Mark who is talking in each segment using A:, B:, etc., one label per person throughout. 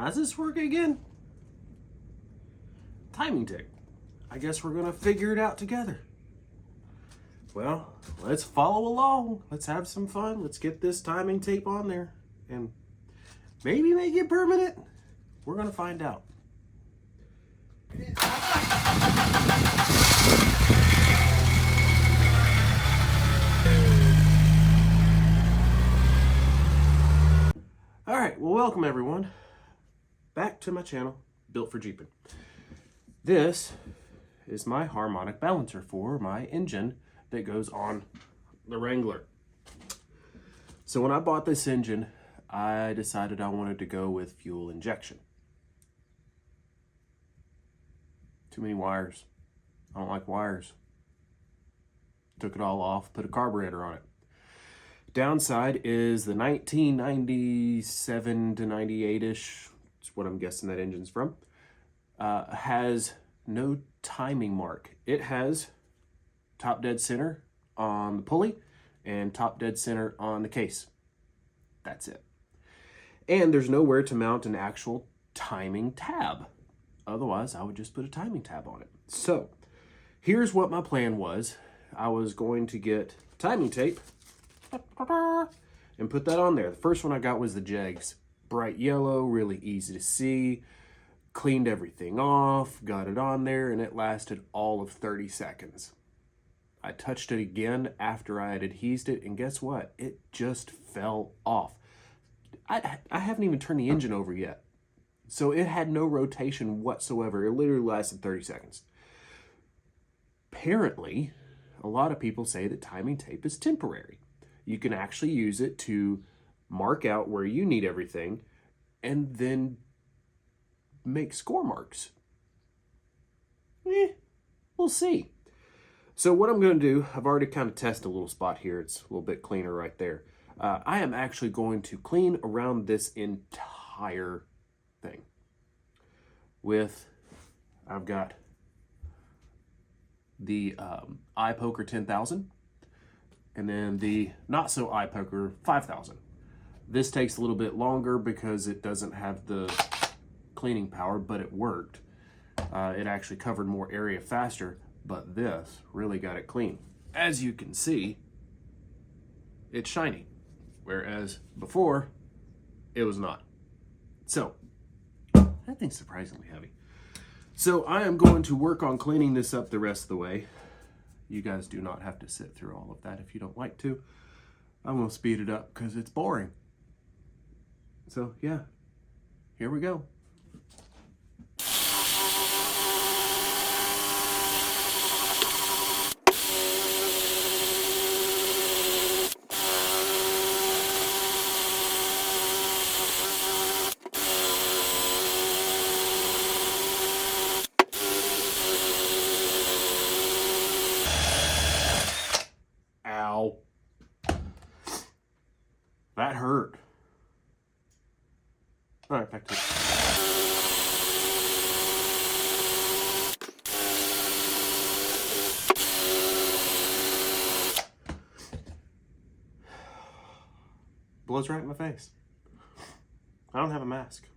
A: How's this work again? Timing tape. I guess we're gonna figure it out together. Well, let's follow along. Let's have some fun. Let's get this timing tape on there and maybe make it permanent. We're gonna find out. All right, well, welcome everyone back to my channel, Built for Jeeping. This is my harmonic balancer for my engine that goes on the Wrangler. So when I bought this engine, I decided I wanted to go with fuel injection. Too many wires. I don't like wires. Took it all off, put a carburetor on it. Downside is the 1997 to 98-ish, it's what I'm guessing that engine's from, has no timing mark. It has top dead center on the pulley and top dead center on the case. That's it. And there's nowhere to mount an actual timing tab. Otherwise, I would just put a timing tab on it. So here's what my plan was. I was going to get timing tape and put that on there. The first one I got was the Jegs. Bright yellow, really easy to see. Cleaned everything off, got it on there, and it lasted all of 30 seconds. I touched it again after I had adhesed it, and guess what? It just fell off. I haven't even turned the engine over yet. So it had no rotation whatsoever. It literally lasted 30 seconds. Apparently, a lot of people say that timing tape is temporary. You can actually use it to mark out where you need everything and then make score marks. We'll see. So what I'm going to do, I've already kind of tested a little spot here. It's a little bit cleaner right there. I am actually going to clean around this entire thing with, I've got the Eye Poker 10,000 and then the not so Eye Poker 5,000. This takes a little bit longer because it doesn't have the cleaning power, but it worked. It actually covered more area faster, but this really got it clean. As you can see, it's shiny, whereas before it was not. So that thing's surprisingly heavy. So I am going to work on cleaning this up the rest of the way. You guys do not have to sit through all of that if you don't like to. I'm going to speed it up because it's boring. So yeah, here we go. Ow. That hurt. All right, back to it. Blows right in my face. I don't have a mask.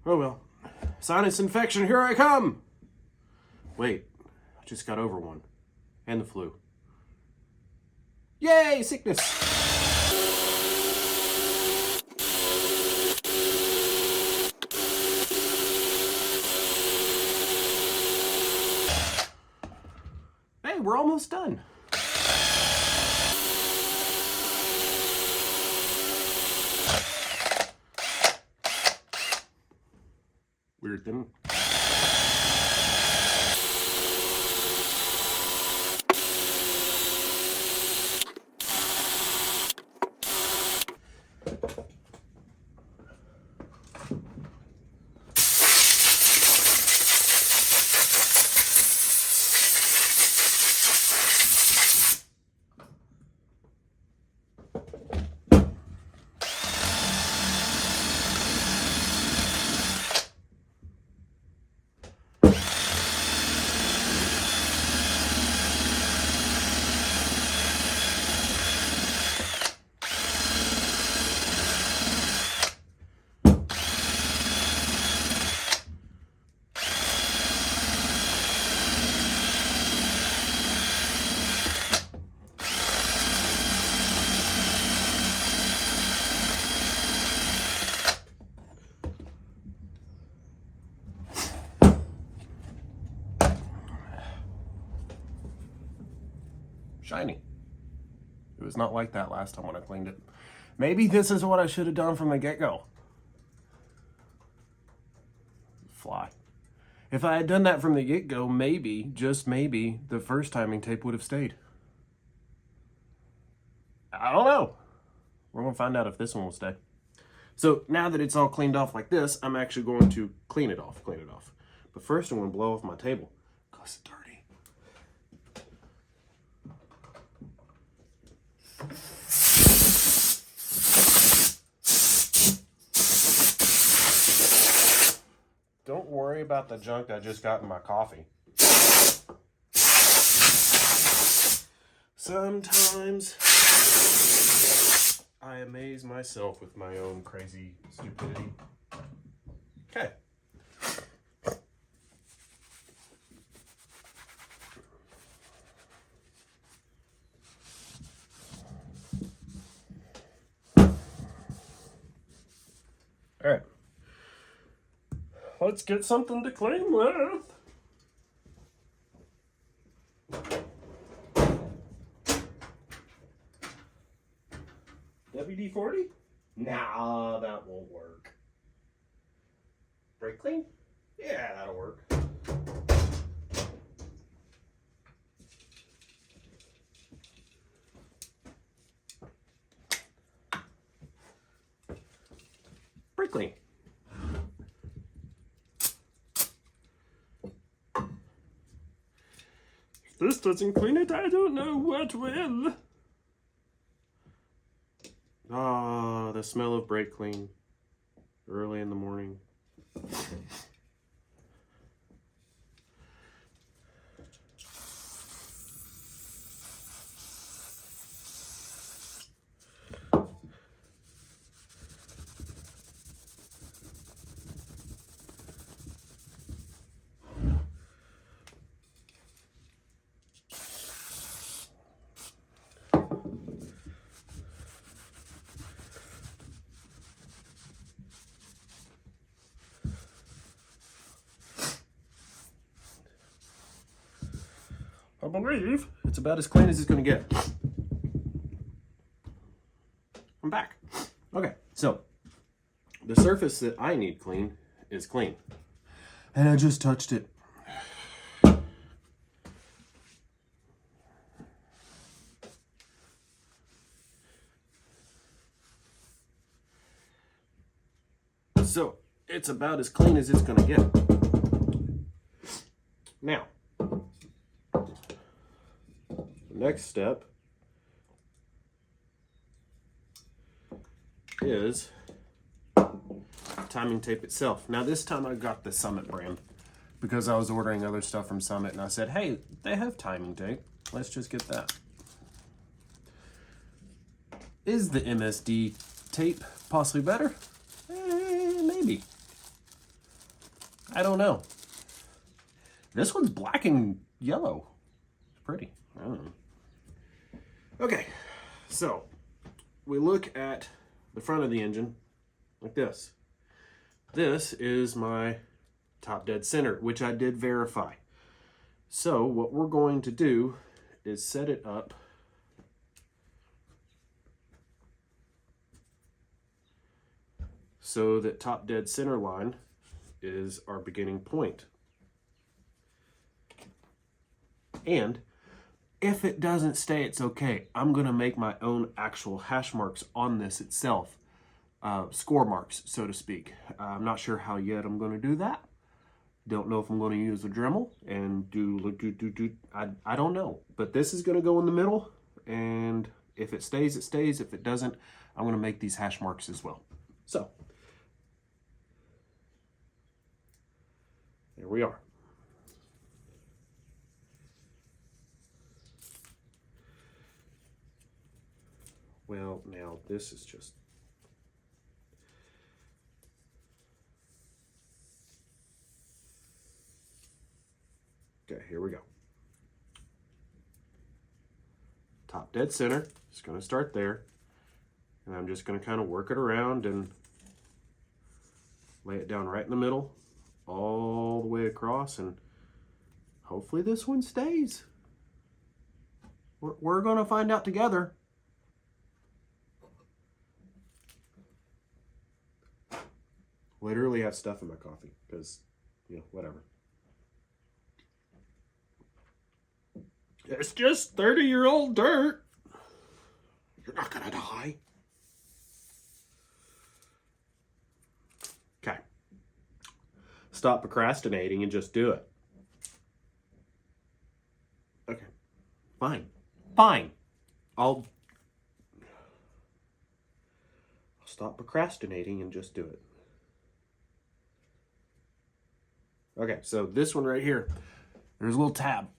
A: Oh well. Sinus infection, here I come! Wait, I just got over one. And the flu. Yay, sickness! Hey, we're almost done. Weird thing. shiny. It was not like that last time when I cleaned it. Maybe this is what I should have done from the get-go. Fly. If I had done that from the get-go, maybe, just maybe, the first timing tape would have stayed. I don't know. We're going to find out if this one will stay. So now that it's all cleaned off like this, I'm actually going to clean it off. But first I'm going to blow off my table because it's dirty. Don't worry about the junk I just got in my coffee. Sometimes I amaze myself with my own crazy stupidity. Okay. All right. Let's get something to clean with. WD-40? Nah, that won't work. Brake clean? Yeah, that'll work. Brake clean. If this doesn't clean it, I don't know what will. Ah, the smell of brake clean early in the morning. I believe it's about as clean as it's going to get. I'm back. Okay, so the surface that I need clean is clean. And I just touched it. So it's about as clean as it's going to get. Now, next step is timing tape itself. Now this time I got the Summit brand because I was ordering other stuff from Summit and I said, hey, they have timing tape. Let's just get that. Is the MSD tape possibly better? Maybe. I don't know. This one's black and yellow. It's pretty. I don't know. Okay, so we look at the front of the engine like this. This is my top dead center, which I did verify. So what we're going to do is set it up so that top dead center line is our beginning point. And if it doesn't stay, it's okay. I'm going to make my own actual hash marks on this itself. Score marks, so to speak. I'm not sure how yet I'm going to do that. Don't know if I'm going to use a Dremel and do. I don't know. But this is going to go in the middle. And if it stays, it stays. If it doesn't, I'm going to make these hash marks as well. So, there we are. Well, now this is just... Okay, here we go. Top dead center. Just going to start there. And I'm just going to kind of work it around and lay it down right in the middle, all the way across, and hopefully this one stays. We're going to find out together. Literally have stuff in my coffee because, you know, whatever. It's just 30-year-old dirt. You're not going to die. Okay. Stop procrastinating and just do it. Okay. Fine. Fine. I'll stop procrastinating and just do it. Okay, so this one right here, there's a little tab.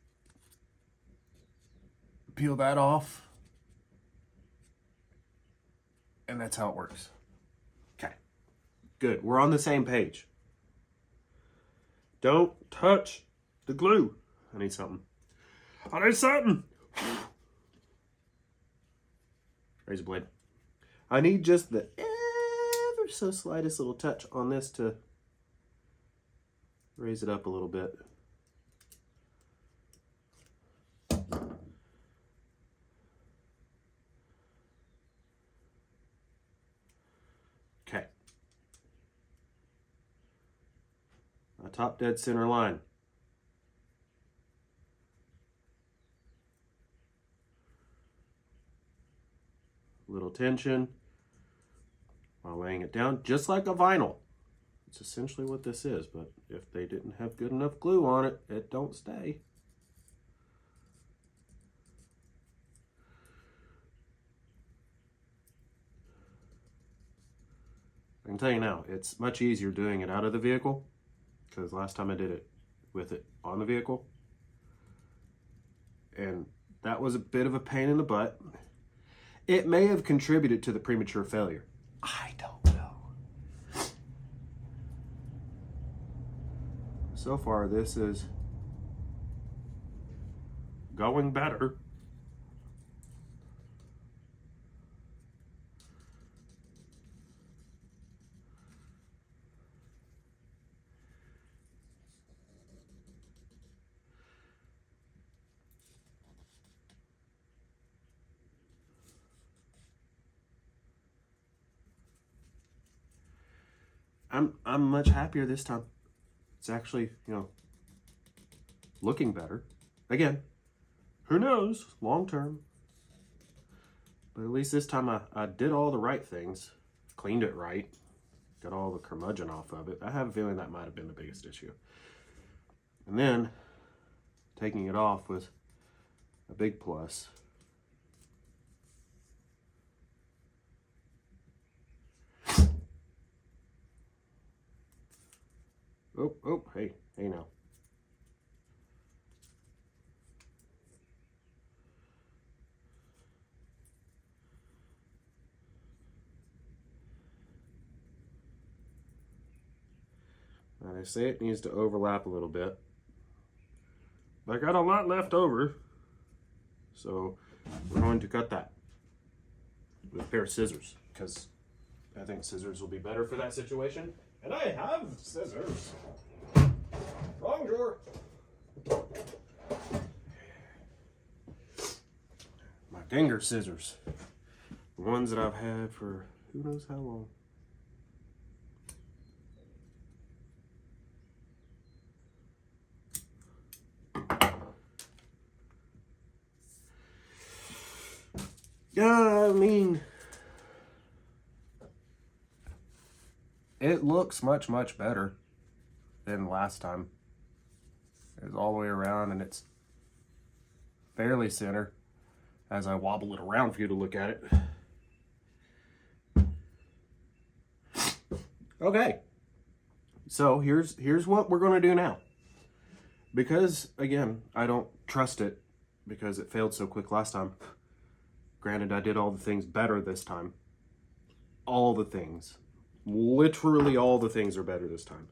A: Peel that off. And that's how it works. Okay, good. We're on the same page. Don't touch the glue. I need something. I need something. Razor blade. I need just the ever so slightest little touch on this to raise it up a little bit. Okay. A top dead center line. Little tension while laying it down, just like a vinyl. It's essentially what this is, but if they didn't have good enough glue on it, it don't stay. I can tell you now, it's much easier doing it out of the vehicle, because last time I did it with it on the vehicle, and that was a bit of a pain in the butt. It may have contributed to the premature failure. I don't know. So far, this is going better. I'm much happier this time. It's actually, you know, looking better. Again, who knows, long term. But at least this time I did all the right things, cleaned it right, got all the curmudgeon off of it. I have a feeling that might have been the biggest issue. And then taking it off was a big plus. Oh, hey now. And I say it needs to overlap a little bit. But I got a lot left over, so we're going to cut that with a pair of scissors, because I think scissors will be better for that situation. And I have scissors. Wrong drawer. My Dinger scissors. The ones that I've had for who knows how long. Yeah, I mean, it looks much better than last time. It's all the way around and it's fairly center as I wobble it around for you to look at it. Okay, so here's what we're going to do now. Because, again, I don't trust it because it failed so quick last time. Granted, I did all the things better this time. All the things. Literally all the things are better this time.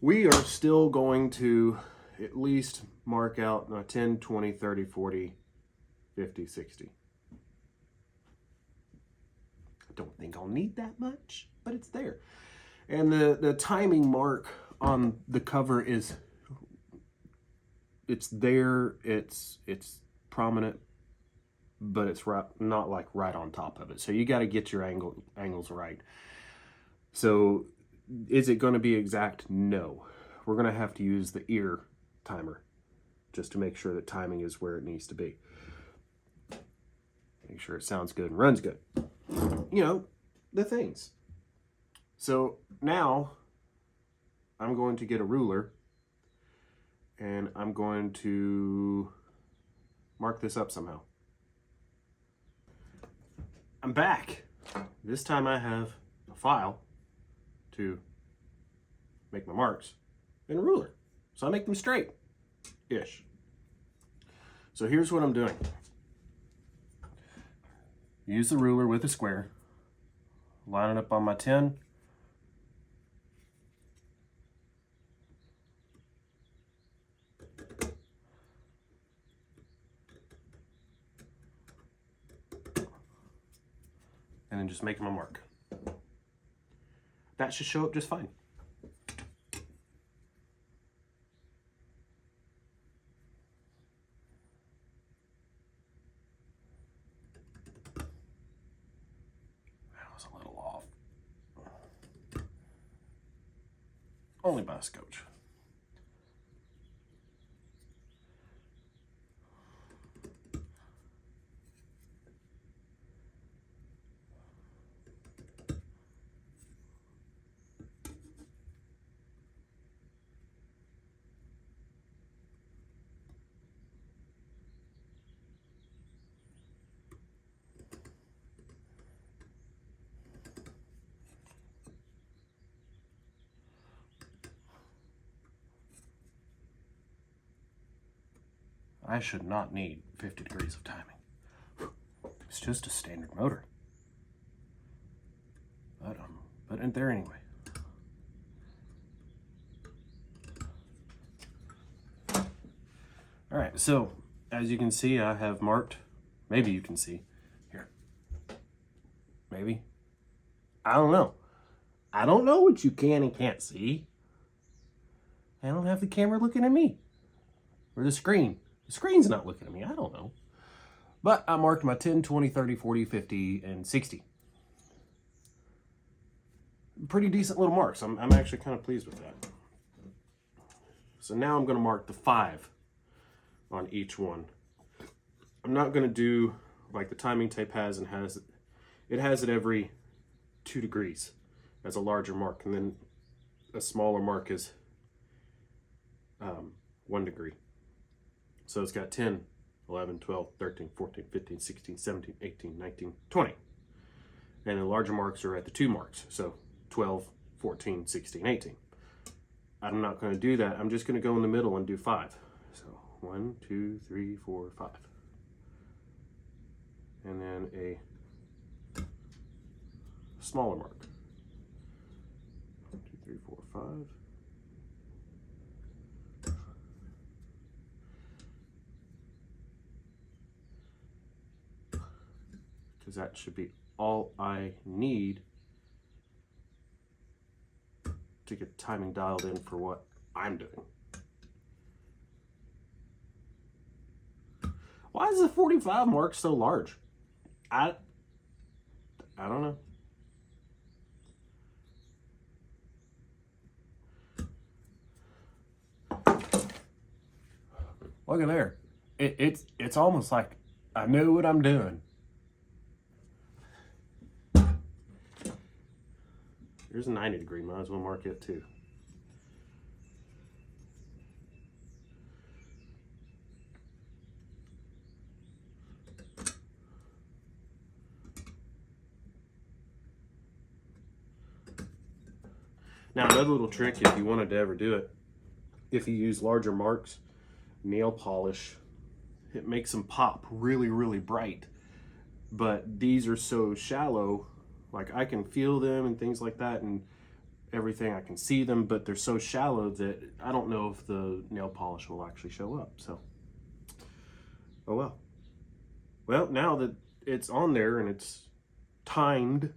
A: We are still going to at least mark out 10, 20, 30, 40, 50, 60. I don't think I'll need that much, but it's there. And the timing mark on the cover is, it's there, it's prominent, but it's not like right on top of it. So you got to get your angles right. So is it going to be exact? No. We're going to have to use the ear timer just to make sure that timing is where it needs to be. Make sure it sounds good and runs good. You know, the things. So now I'm going to get a ruler and I'm going to mark this up somehow. I'm back. This time I have a file to make my marks and a ruler. So I make them straight-ish. So here's what I'm doing. Use the ruler with a square. Line it up on my 10. And then just make my mark. That should show up just fine. That was a little off. Only by a scotch. I should not need 50 degrees of timing. It's just a standard motor. But I'm putting it there anyway. All right, so as you can see, I have marked, maybe you can see, here. Maybe. I don't know. I don't know what you can and can't see. I don't have the camera looking at me. Or the screen. The screen's not looking at me. I don't know. But I marked my 10, 20, 30, 40, 50, and 60. Pretty decent little marks. I'm actually kind of pleased with that. So now I'm going to mark the 5 on each one. I'm not going to do like the timing tape has and has it. It has it every 2 degrees as a larger mark, and then a smaller mark is 1 degree. So it's got 10, 11, 12, 13, 14, 15, 16, 17, 18, 19, 20. And the larger marks are at the 2 marks. So 12, 14, 16, 18. I'm not going to do that. I'm just going to go in the middle and do 5. So 1, 2, 3, 4, 5. And then a smaller mark. 1, 2, 3, 4, 5. Because that should be all I need to get timing dialed in for what I'm doing. Why is the 45 mark so large? I don't know. Look at there. It's almost like I know what I'm doing. There's a 90 degree, might as well mark it too. Now another little trick, if you wanted to ever do it, if you use larger marks, nail polish, it makes them pop really, really bright. But these are so shallow, like I can feel them and things like that and everything, I can see them, but they're so shallow that I don't know if the nail polish will actually show up, so. Oh well. Well, now that it's on there and it's timed,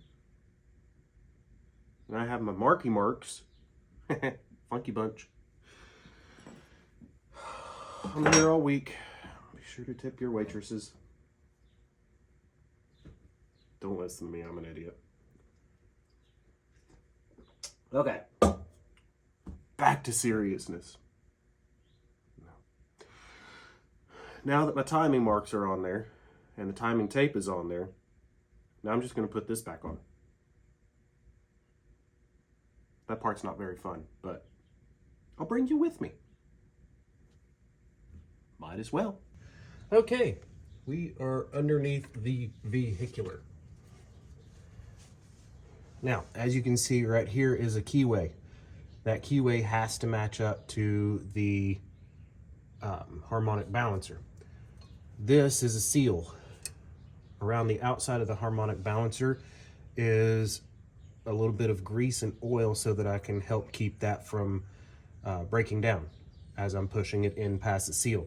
A: and I have my marky marks, funky bunch. I'm here all week. Be sure to tip your waitresses. Don't listen to me, I'm an idiot. Okay. Back to seriousness. Now that my timing marks are on there, and the timing tape is on there, now I'm just going to put this back on. That part's not very fun, but I'll bring you with me. Might as well. Okay, we are underneath the vehicular. Now, as you can see right here is a keyway. That keyway has to match up to the harmonic balancer. This is a seal. Around the outside of the harmonic balancer is a little bit of grease and oil so that I can help keep that from breaking down as I'm pushing it in past the seal.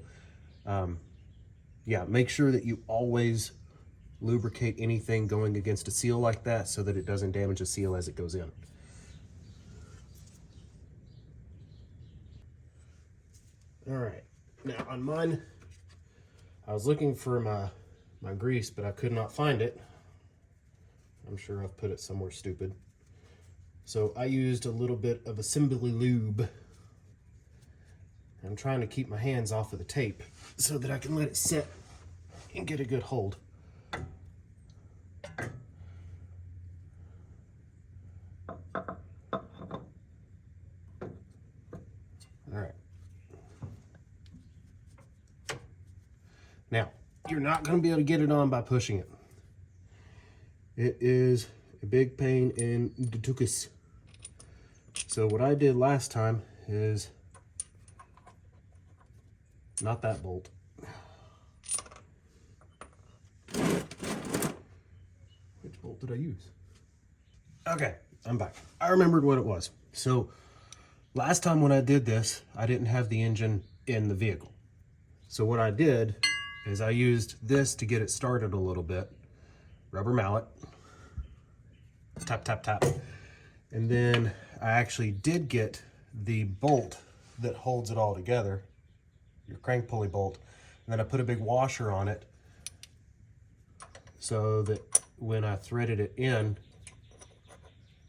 A: Yeah, make sure that you always lubricate anything going against a seal like that so that it doesn't damage the seal as it goes in. All right, now on mine, I was looking for my grease, but I could not find it. I'm sure I've put it somewhere stupid. So I used a little bit of assembly lube. I'm trying to keep my hands off of the tape so that I can let it sit and get a good hold. All right. Now, you're not going to be able to get it on by pushing it. It is a big pain in the tuchus. So what I did last time is not that bolt. Which bolt did I use? Okay, I'm back. I remembered what it was. So last time when I did this, I didn't have the engine in the vehicle. So what I did is I used this to get it started a little bit. Rubber mallet. Tap, tap, tap. And then I actually did get the bolt that holds it all together, your crank pulley bolt, and then I put a big washer on it so that when I threaded it in,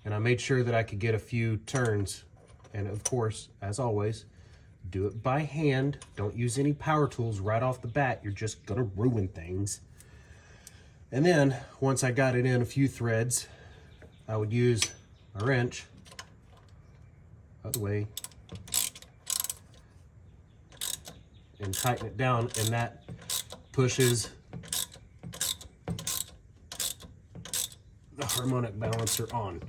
A: and I made sure that I could get a few turns, and of course, as always, do it by hand. Don't use any power tools right off the bat. You're just gonna ruin things. And then once I got it in a few threads, I would use a wrench, other way, and tighten it down, and that pushes the harmonic balancer on.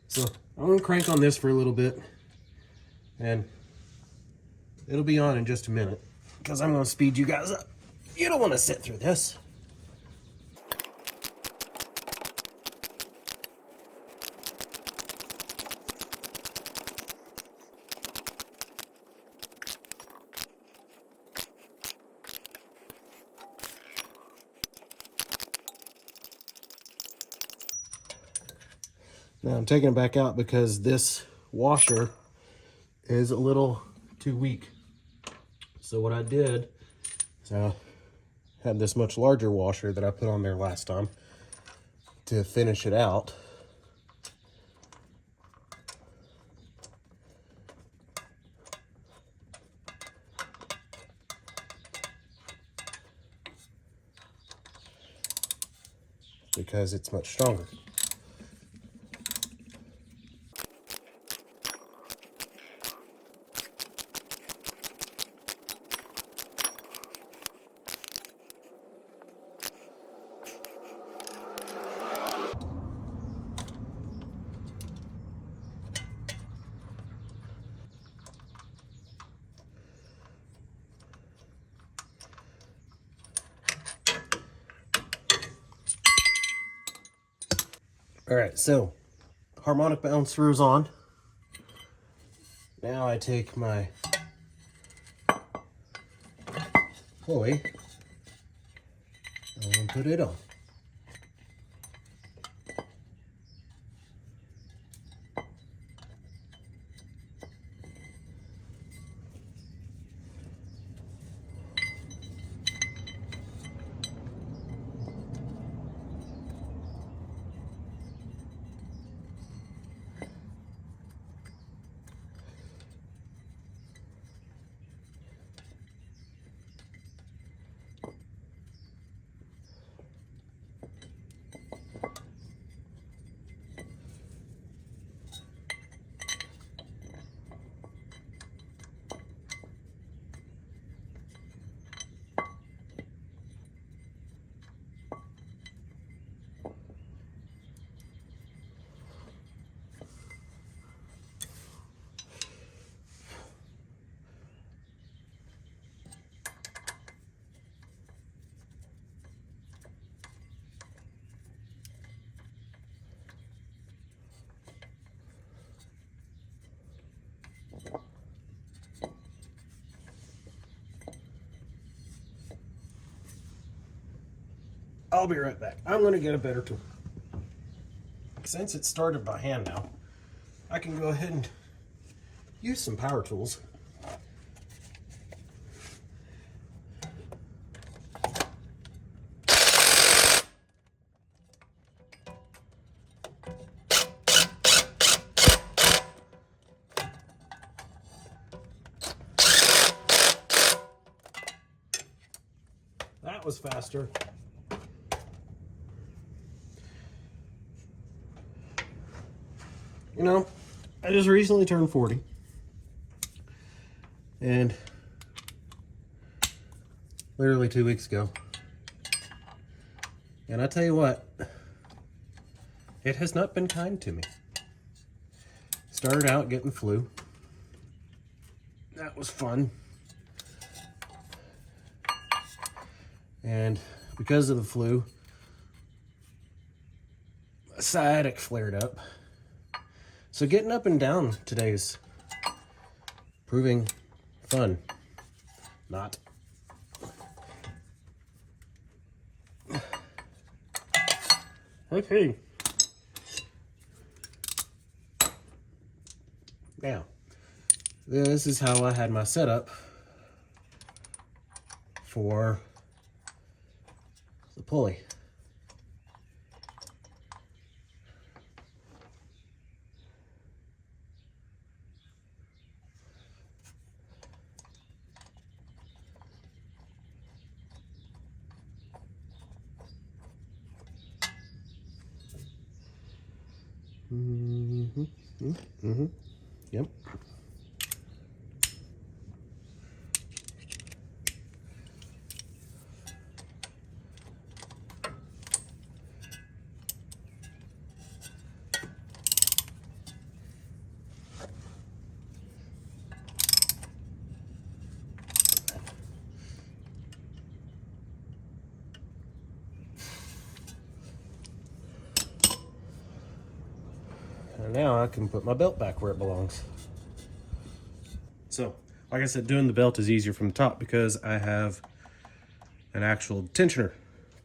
A: So I'm gonna crank on this for a little bit, and it'll be on in just a minute because I'm gonna speed you guys up. You don't want to sit through this. Now I'm taking it back out because this washer is a little too weak. So what I did is I had this much larger washer that I put on there last time to finish it out. Because it's much stronger. All right, so harmonic balancer is on. Now I take my pulley and put it on.
B: I'll be right back. I'm going to get a better tool. Since it's started by hand now, I can go ahead and use some power tools. That was faster. You know, I just recently turned 40. And literally 2 weeks ago. And I tell you what, it has not been kind to me. Started out getting flu. That was fun. And because of the flu, sciatic flared up. So getting up and down today is proving fun. Not. Okay. Now, this is how I had my setup for the pulley. Yep. And now I can put my belt back where it belongs. So, like I said, doing the belt is easier from the top because I have an actual tensioner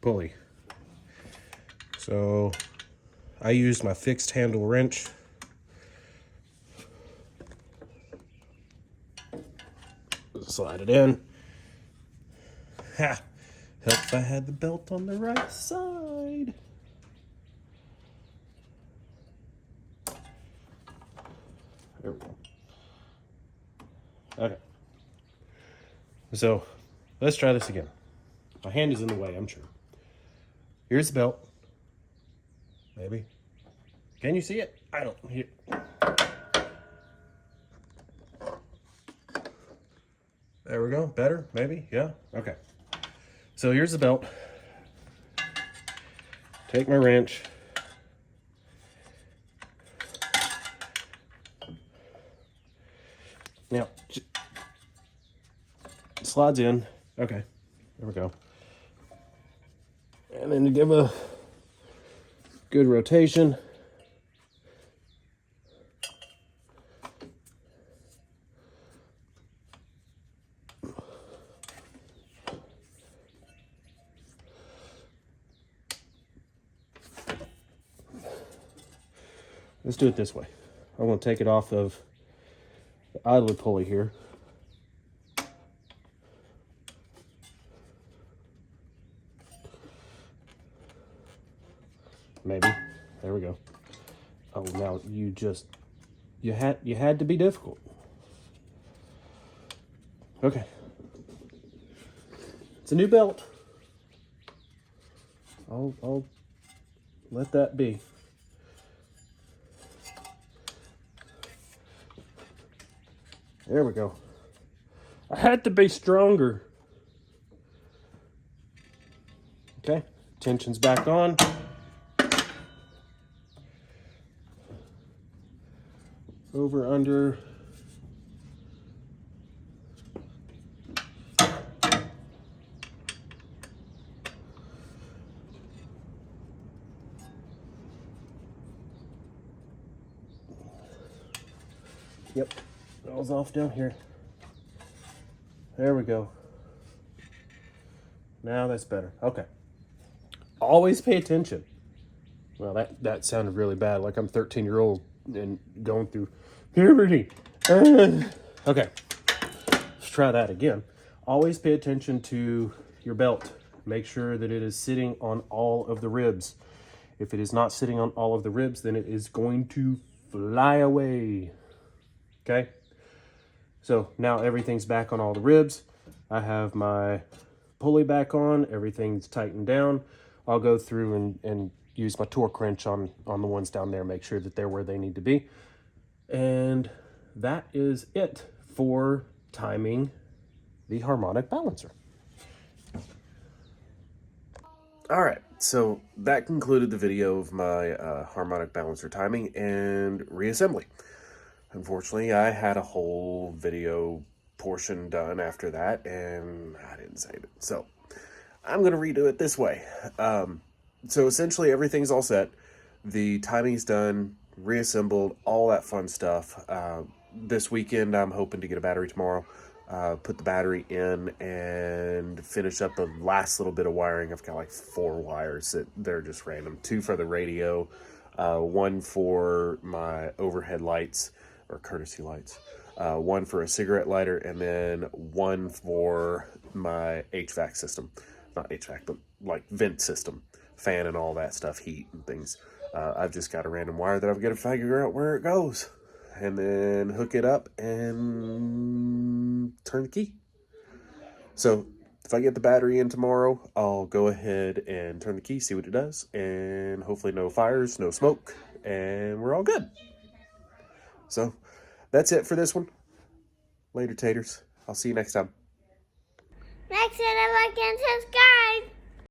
B: pulley. So, I used my fixed handle wrench. Slide it in. Ha! Help if I had the belt on the right side. There we go. Okay. So, let's try this again. My hand is in the way, I'm sure. Here's the belt. Maybe. Can you see it? I don't. Here. There we go. Better? Maybe? Yeah? Okay. So here's the belt. Take my wrench. Now, slides in. Okay, there we go. And then to give a good rotation. Let's do it this way. I'm going to take it off of the idler pulley here. Maybe. There we go. Oh, now you had to be difficult. Okay. It's a new belt. I'll let that be. There we go. I had to be stronger. Okay, tension's back on. Over, under. Yep, that was off down here. There we go. Now that's better. Okay. always pay attention. Well, that sounded really bad, like I'm 13-year-old and going through puberty. Okay, let's try that again. Always pay attention to your belt. Make sure that it is sitting on all of the ribs. If it is not sitting on all of the ribs, then it is going to fly away. Okay? So now everything's back on all the ribs. I have my pulley back on. Everything's tightened down. I'll go through and use my torque wrench on the ones down there, make sure that they're where they need to be. And that is it for timing the harmonic balancer. All right, so that concluded the video of my harmonic balancer timing and reassembly. Unfortunately, I had a whole video portion done after that, and I didn't save it. So I'm going to redo it this way. So essentially, everything's all set. The timing's done, reassembled, all that fun stuff. This weekend, I'm hoping to get a battery tomorrow. Put the battery in and finish up the last little bit of wiring. I've got like 4 wires that they're just random. 2 for the radio, 1 for my overhead lights or courtesy lights, 1 for a cigarette lighter, and then 1 for my HVAC system. Not HVAC, but like vent system, fan and all that stuff, heat and things. I've just got a random wire that I've got to figure out where it goes, and then hook it up and turn the key. So if I get the battery in tomorrow, I'll go ahead and turn the key, see what it does, and hopefully no fires, no smoke, and we're all good. So that's it for this one. Later, taters. I'll see you next time.
C: Make sure to like and subscribe.